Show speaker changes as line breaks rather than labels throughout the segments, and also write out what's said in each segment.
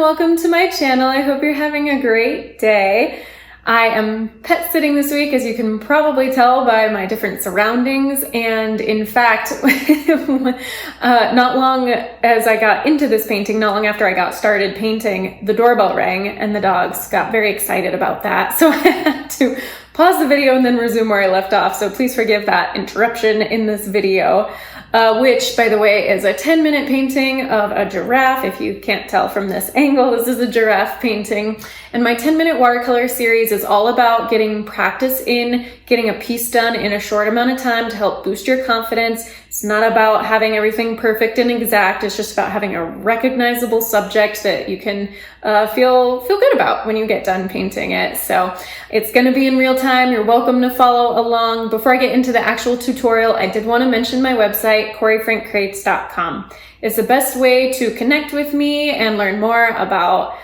welcome to my channel. I hope you're having a great day. I am pet sitting this week, as you can probably tell by my different surroundings, and in fact, not long as I got into this painting, not long after I got started painting, the doorbell rang and the dogs got very excited about that, so I had to pause the video and then resume where I left off, so please forgive that interruption in this video. Which, by the way, is a 10-minute painting of a giraffe. If you can't tell from this angle, this is a giraffe painting. And my 10-minute watercolor series is all about getting practice in, getting a piece done in a short amount of time to help boost your confidence. It's not about having everything perfect and exact. It's just about having a recognizable subject that you can feel good about when you get done painting it. So it's going to be in real time. You're welcome to follow along. Before I get into the actual tutorial, I did want to mention my website, CoreyFrankCreates.com. It's the best way to connect with me and learn more about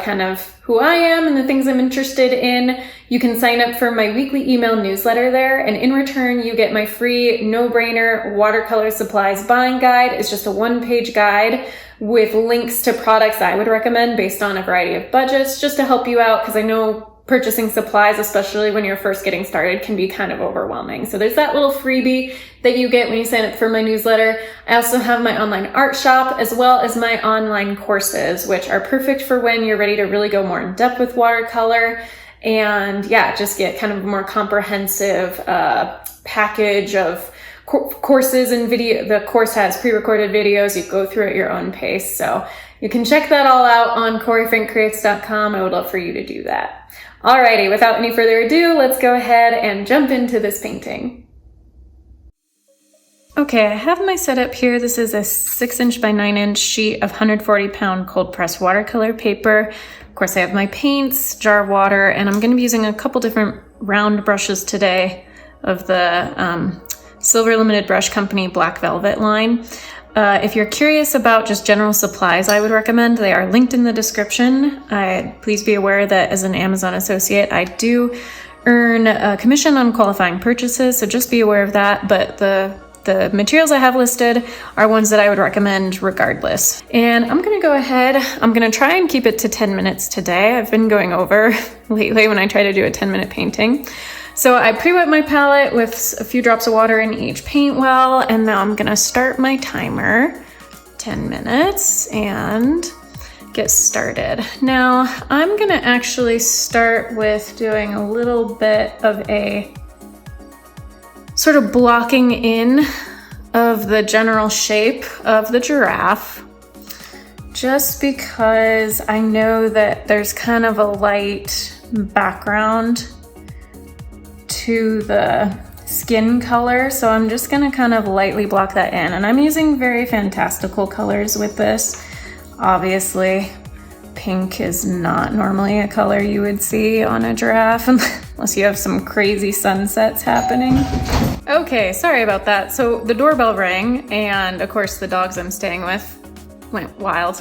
kind of who I am and the things I'm interested in. You can sign up for my weekly email newsletter there, and in return you get my free no-brainer watercolor supplies buying guide. It's just a one-page guide with links to products I would recommend based on a variety of budgets, just to help you out, because I know purchasing supplies, especially when you're first getting started, can be kind of overwhelming. So there's that little freebie that you get when you sign up for my newsletter. I also have my online art shop as well as my online courses, which are perfect for when you're ready to really go more in depth with watercolor and just get kind of a more comprehensive package of courses and video. The course has pre-recorded videos. You go through at your own pace. So you can check that all out on CoreyFrankCreates.com. I would love for you to do that. Alrighty, without any further ado, let's go ahead and jump into this painting. Okay, I have my setup here. This is a 6" by 9" sheet of 140-pound cold pressed watercolor paper. Of course, I have my paints, jar of water, and I'm going to be using a couple different round brushes today of the Silver Limited Brush Company Black Velvet line. If you're curious about just general supplies I would recommend, they are linked in the description. Please be aware that as an Amazon associate, I do earn a commission on qualifying purchases, so just be aware of that. But the materials I have listed are ones that I would recommend regardless. And I'm gonna go ahead, I'm gonna try and keep it to 10 minutes today. I've been going over lately when I try to do a 10-minute painting. So I pre-wet my palette with a few drops of water in each paint well, and now I'm gonna start my timer, 10 minutes, and get started. Now, I'm gonna actually start with doing a little bit of a sort of blocking in of the general shape of the giraffe, just because I know that there's kind of a light background to the skin color, so I'm just gonna kind of lightly block that in, and I'm using very fantastical colors with this. Obviously, pink is not normally a color you would see on a giraffe unless you have some crazy sunsets happening. Okay, sorry about that. So the doorbell rang, and of course the dogs I'm staying with went wild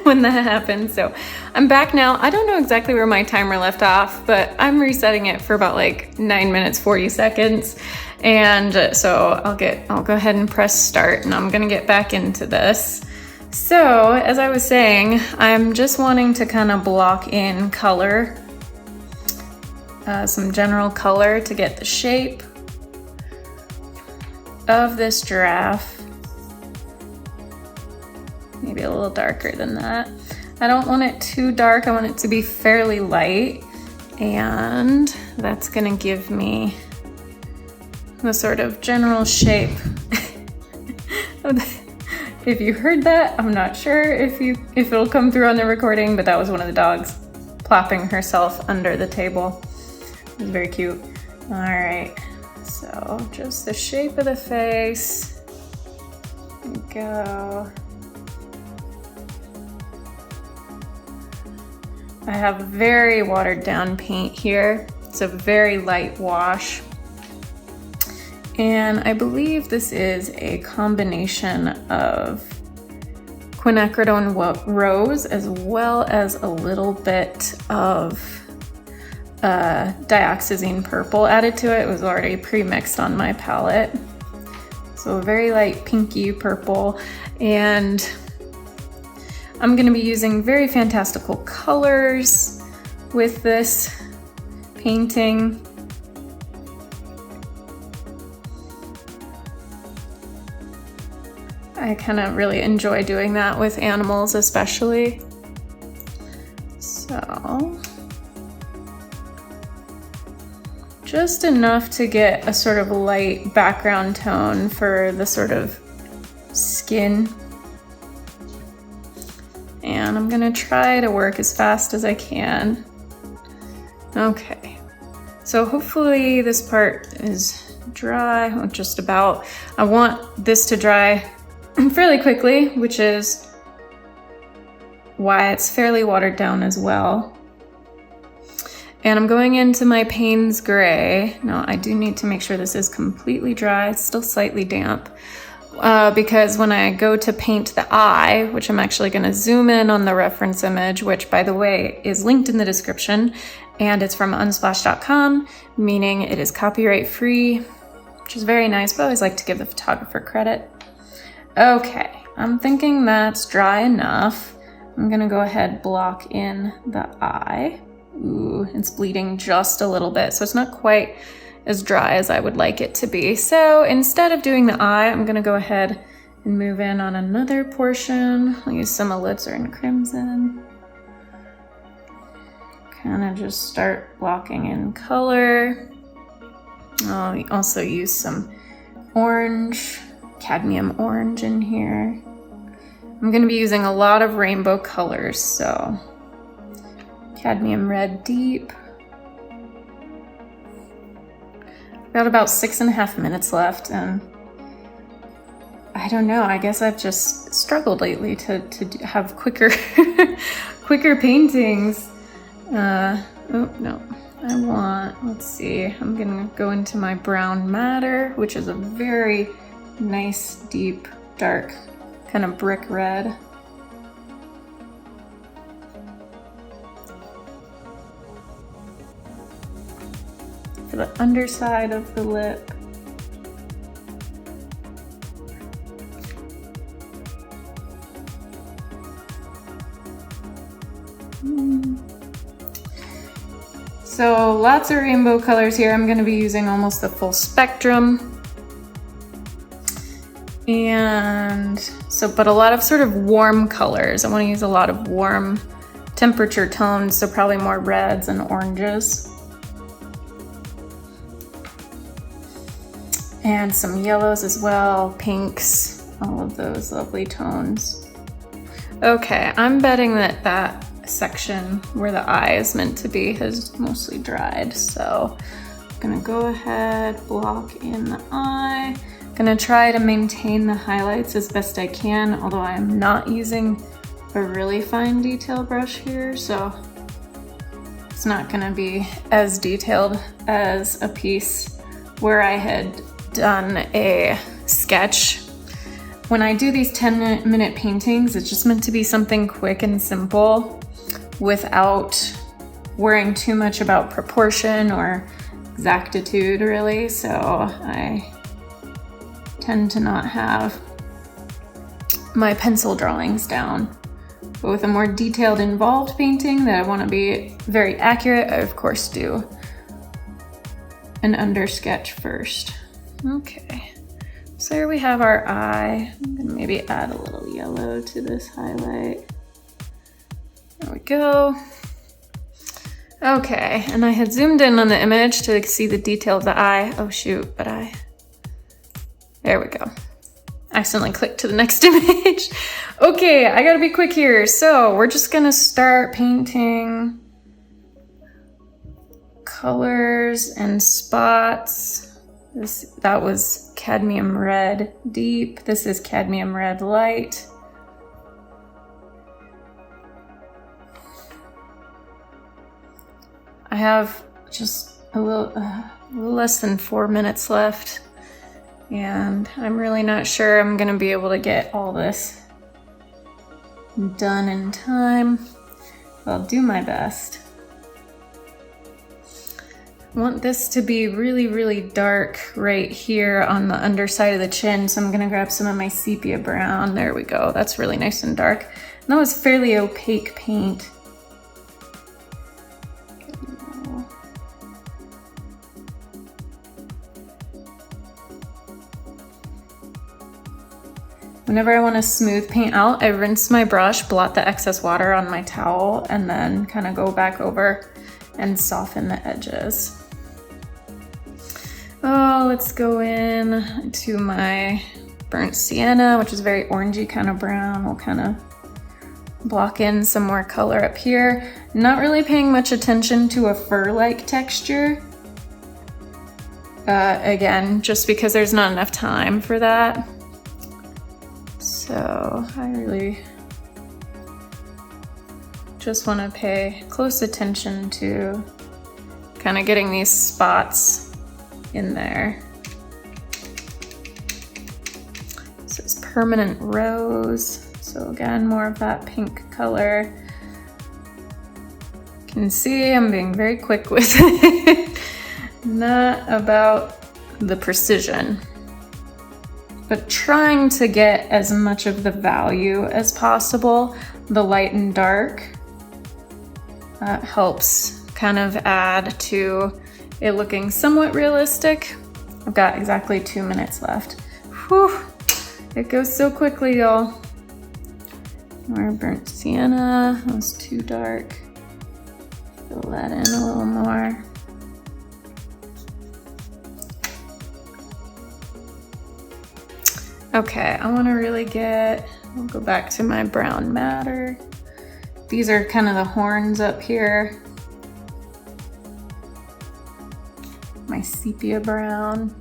when that happened. So I'm back now. I don't know exactly where my timer left off, but I'm resetting it for about like 9 minutes, 40 seconds. And so I'll go ahead and press start, and I'm gonna get back into this. So as I was saying, I'm just wanting to kind of block in color, some general color to get the shape of this giraffe. Maybe a little darker than that. I don't want it too dark. I want it to be fairly light, and that's gonna give me the sort of general shape. If you heard that, I'm not sure if it'll come through on the recording, but that was one of the dogs plopping herself under the table. It was very cute. All right, so just the shape of the face. There we go. I have very watered down paint here. It's a very light wash. And I believe this is a combination of quinacridone rose as well as a little bit of dioxazine purple added to it. It was already pre-mixed on my palette. So a very light pinky purple. And I'm gonna be using very fantastical colors with this painting. I kind of really enjoy doing that with animals especially. So, just enough to get a sort of light background tone for the sort of skin. And I'm gonna try to work as fast as I can. Okay, so hopefully this part is dry, just about. I want this to dry fairly quickly, which is why it's fairly watered down as well. And I'm going into my Payne's Gray. Now I do need to make sure this is completely dry. It's still slightly damp because when I go to paint the eye, which I'm actually gonna zoom in on the reference image, which by the way is linked in the description, and it's from unsplash.com, meaning it is copyright free, which is very nice, but I always like to give the photographer credit. Okay, I'm thinking that's dry enough. I'm gonna go ahead, block in the eye. Ooh, it's bleeding just a little bit, so it's not quite as dry as I would like it to be. So instead of doing the eye, I'm gonna go ahead and move in on another portion. I'll use some alizarin crimson. Kind of just start blocking in color. I'll also use some orange, cadmium orange in here. I'm gonna be using a lot of rainbow colors, so cadmium red deep. Got about 6.5 minutes left, and I don't know, I guess I've just struggled lately to have quicker quicker paintings. Oh no, let's see, I'm gonna go into my brown madder, which is a very nice, deep, dark, kind of brick red. For the underside of the lip. So lots of rainbow colors here. I'm going to be using almost the full spectrum. And so, but a lot of sort of warm colors. I want to use a lot of warm temperature tones, so probably more reds and oranges. And some yellows as well, pinks, all of those lovely tones. Okay, I'm betting that that section where the eye is meant to be has mostly dried. So I'm gonna go ahead, block in the eye. Gonna try to maintain the highlights as best I can, although I'm not using a really fine detail brush here, so it's not gonna be as detailed as a piece where I had done a sketch. When I do these 10-minute paintings, it's just meant to be something quick and simple without worrying too much about proportion or exactitude, really. So I tend to not have my pencil drawings down. But with a more detailed, involved painting that I want to be very accurate, I of course do an under sketch first. Okay, so here we have our eye. I'm gonna maybe add a little yellow to this highlight. There we go. Okay, and I had zoomed in on the image to see the detail of the eye. Oh shoot, but there we go. Accidentally clicked to the next image. Okay, I gotta be quick here. So we're just gonna start painting colors and spots. That was cadmium red deep. This is cadmium red light. I have just a little less than 4 minutes left, and I'm really not sure I'm gonna be able to get all this done in time. But I'll do my best. I want this to be really, really dark right here on the underside of the chin, so I'm gonna grab some of my sepia brown. There we go, that's really nice and dark. that was fairly opaque paint. Whenever I want to smooth paint out, I rinse my brush, blot the excess water on my towel, and then kind of go back over and soften the edges. Oh, let's go in to my burnt sienna, which is very orangey kind of brown. We'll kind of block in some more color up here. Not really paying much attention to a fur-like texture. Again, just because there's not enough time for that. So I really just want to pay close attention to kind of getting these spots in there. This is Permanent Rose. So again, more of that pink color. You can see I'm being very quick with it. Not about the precision, but trying to get as much of the value as possible. The light and dark helps kind of add to it looking somewhat realistic. I've got exactly 2 minutes left. Whew, it goes so quickly, y'all. More burnt sienna, that was too dark. Fill that in a little more. Okay, I want to really I'll go back to my brown matter. These are kind of the horns up here. My sepia brown.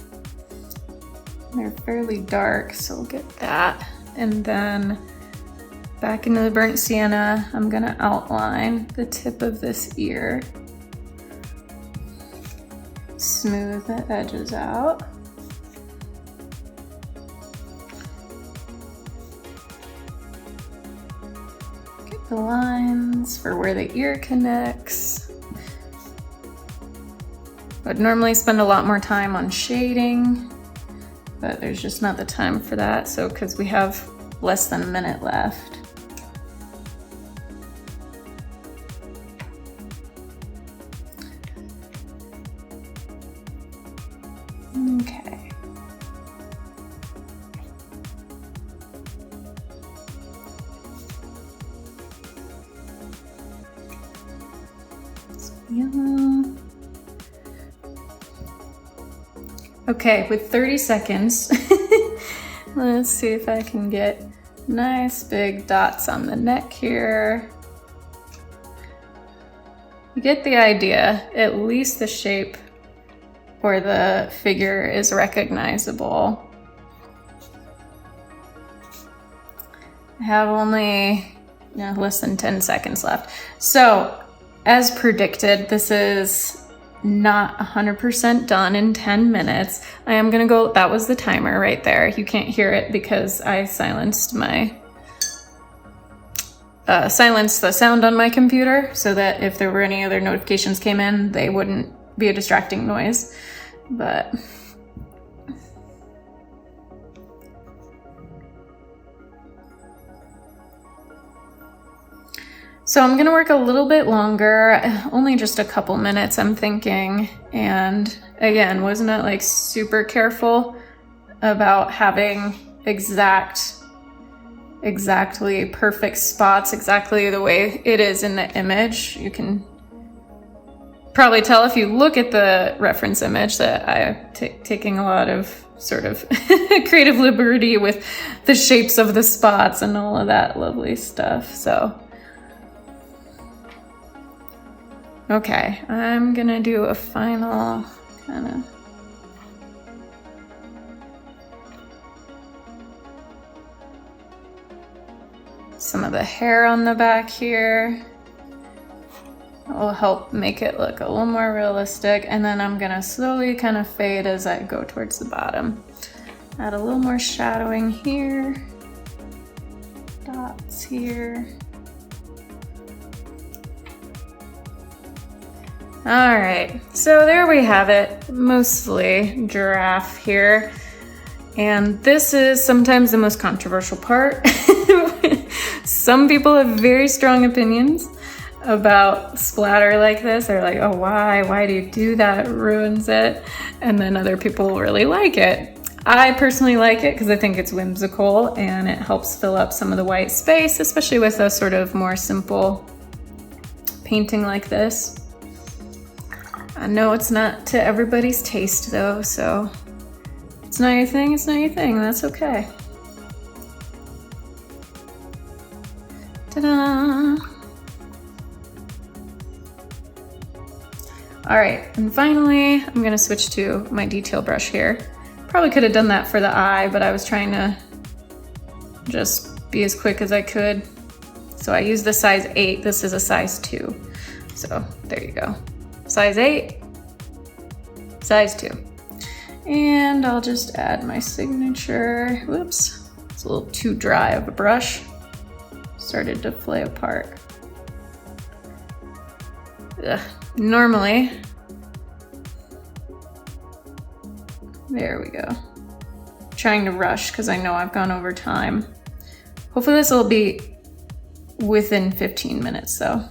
They're fairly dark, so we'll get that. And then back into the burnt sienna, I'm gonna outline the tip of this ear. Smooth the edges out. Get the lines for where the ear connects. Would normally spend a lot more time on shading, but there's just not the time for that. So, because we have less than a minute left. Okay. Yellow. Okay, with 30 seconds, let's see if I can get nice big dots on the neck here. You get the idea. At least the shape or the figure is recognizable. I have only less than 10 seconds left. So, as predicted, this is not 100% done in 10 minutes. I am gonna go, that was the timer right there. You can't hear it because I silenced the sound on my computer so that if there were any other notifications came in, they wouldn't be a distracting noise. But so I'm gonna work a little bit longer, only just a couple minutes, I'm thinking. And again, wasn't it like super careful about having exactly perfect spots, exactly the way it is in the image. You can probably tell if you look at the reference image that I'm taking a lot of sort of creative liberty with the shapes of the spots and all of that lovely stuff, so. Okay, I'm gonna do a final kind of some of the hair on the back here. That will help make it look a little more realistic, and then I'm gonna slowly kind of fade as I go towards the bottom. Add a little more shadowing here, dots here. All right, so there we have it, mostly giraffe here. And this is sometimes the most controversial part Some people have very strong opinions about splatter like this. They're like, oh, why do you do that? It ruins it. And then other people really like it. I personally like it because I think it's whimsical and it helps fill up some of the white space, especially with a sort of more simple painting like this. I know it's not to everybody's taste though, so it's not your thing, it's not your thing, that's okay. Ta-da! All right, and finally, I'm gonna switch to my detail brush here. Probably could have done that for the eye, but I was trying to just be as quick as I could. So I used the size 8, this is a size 2. So there you go. Size 8, size 2. And I'll just add my signature. Whoops, it's a little too dry of a brush. Started to flay apart. Ugh. Normally, there we go. Trying to rush because I know I've gone over time. Hopefully this will be within 15 minutes though.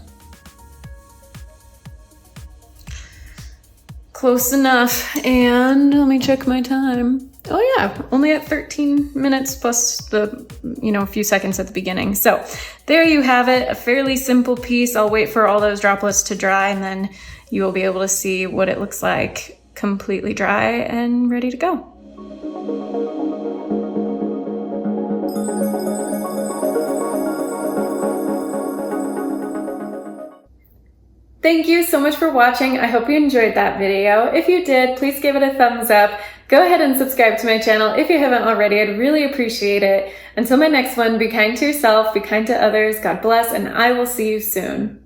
Close enough, and let me check my time. Oh yeah, only at 13 minutes plus the, a few seconds at the beginning. So there you have it, a fairly simple piece. I'll wait for all those droplets to dry and then you will be able to see what it looks like completely dry and ready to go. Thank you so much for watching. I hope you enjoyed that video. If you did, please give it a thumbs up. Go ahead and subscribe to my channel if you haven't already. I'd really appreciate it. Until my next one, be kind to yourself, be kind to others, God bless, and I will see you soon.